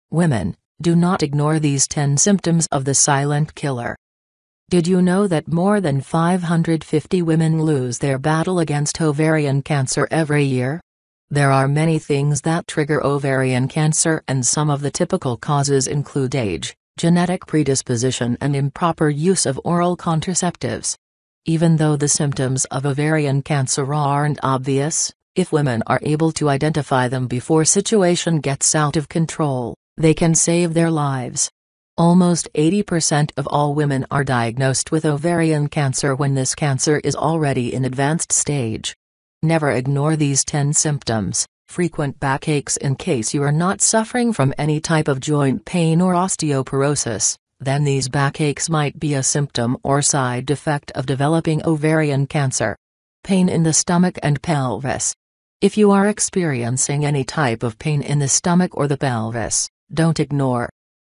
Women, do not ignore these 10 symptoms of the silent killer. Did you know that more than 550 women lose their battle against ovarian cancer every year? There are many things that trigger ovarian cancer, and some of the typical causes include age, genetic predisposition, and improper use of oral contraceptives. Even though the symptoms of ovarian cancer aren't obvious, if women are able to identify them before situation gets out of control, they can save their lives. Almost 80% of all women are diagnosed with ovarian cancer when this cancer is already in advanced stage. Never ignore these 10 symptoms. Frequent backaches. In case you are not suffering from any type of joint pain or osteoporosis, then these backaches might be a symptom or side effect of developing ovarian cancer. Pain in the stomach and pelvis. If you are experiencing any type of pain in the stomach or the pelvis, don't ignore.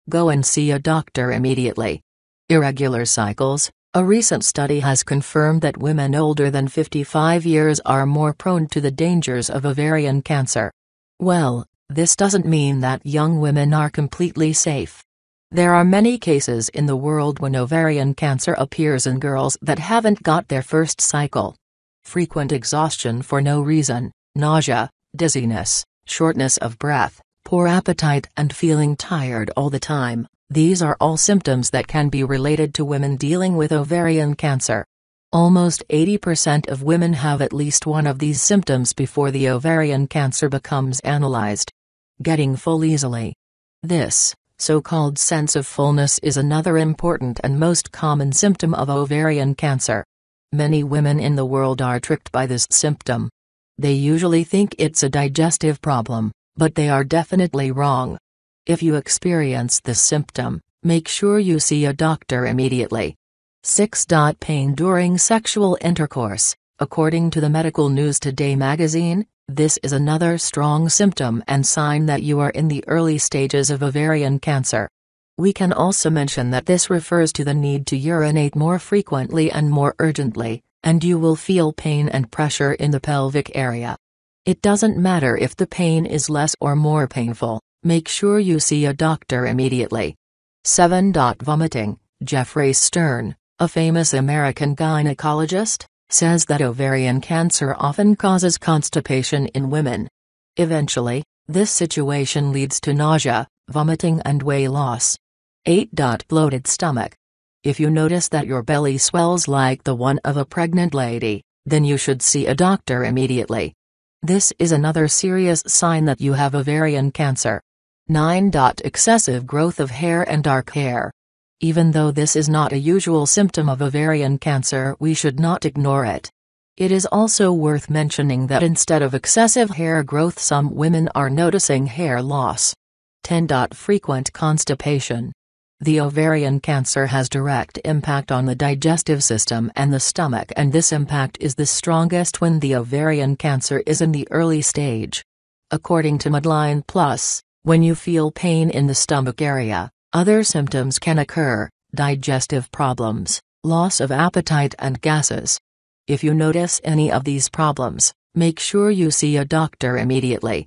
Go and see a doctor immediately. Irregular cycles. A recent study has confirmed that women older than 55 years are more prone to the dangers of ovarian cancer. Well, this doesn't mean that young women are completely safe. There are many cases in the world when ovarian cancer appears in girls that haven't got their first cycle. Frequent exhaustion for no reason, nausea, dizziness, shortness of breath, poor appetite, and feeling tired all the time. These are all symptoms that can be related to women dealing with ovarian cancer. Almost 80% of women have at least one of these symptoms before the ovarian cancer becomes analyzed. Getting full easily. This so-called sense of fullness is another important and most common symptom of ovarian cancer. Many women in the world are tricked by this symptom. They usually think it's a digestive problem, but they are definitely wrong. If you experience this symptom, make sure you see a doctor immediately. 6. Pain during sexual intercourse. According to the Medical News Today magazine, this is another strong symptom and sign that you are in the early stages of ovarian cancer. We can also mention that this refers to the need to urinate more frequently and more urgently, and you will feel pain and pressure in the pelvic area. It doesn't matter if the pain is less or more painful. Make sure you see a doctor immediately. 7. Vomiting. Jeffrey Stern, a famous American gynecologist, says that ovarian cancer often causes constipation in women. Eventually, this situation leads to nausea, vomiting, and weight loss. 8. Bloated stomach. If you notice that your belly swells like the one of a pregnant lady, then you should see a doctor immediately. This is another serious sign that you have ovarian cancer. 9. Excessive growth of hair and dark hair. Even though this is not a usual symptom of ovarian cancer, we should not ignore it. It is also worth mentioning that instead of excessive hair growth, some women are noticing hair loss. 10. Frequent constipation. The ovarian cancer has direct impact on the digestive system and the stomach, and this impact is the strongest when the ovarian cancer is in the early stage. According to Medline Plus, when you feel pain in the stomach area, other symptoms can occur: digestive problems, loss of appetite, and gases. If you notice any of these problems, make sure you see a doctor immediately.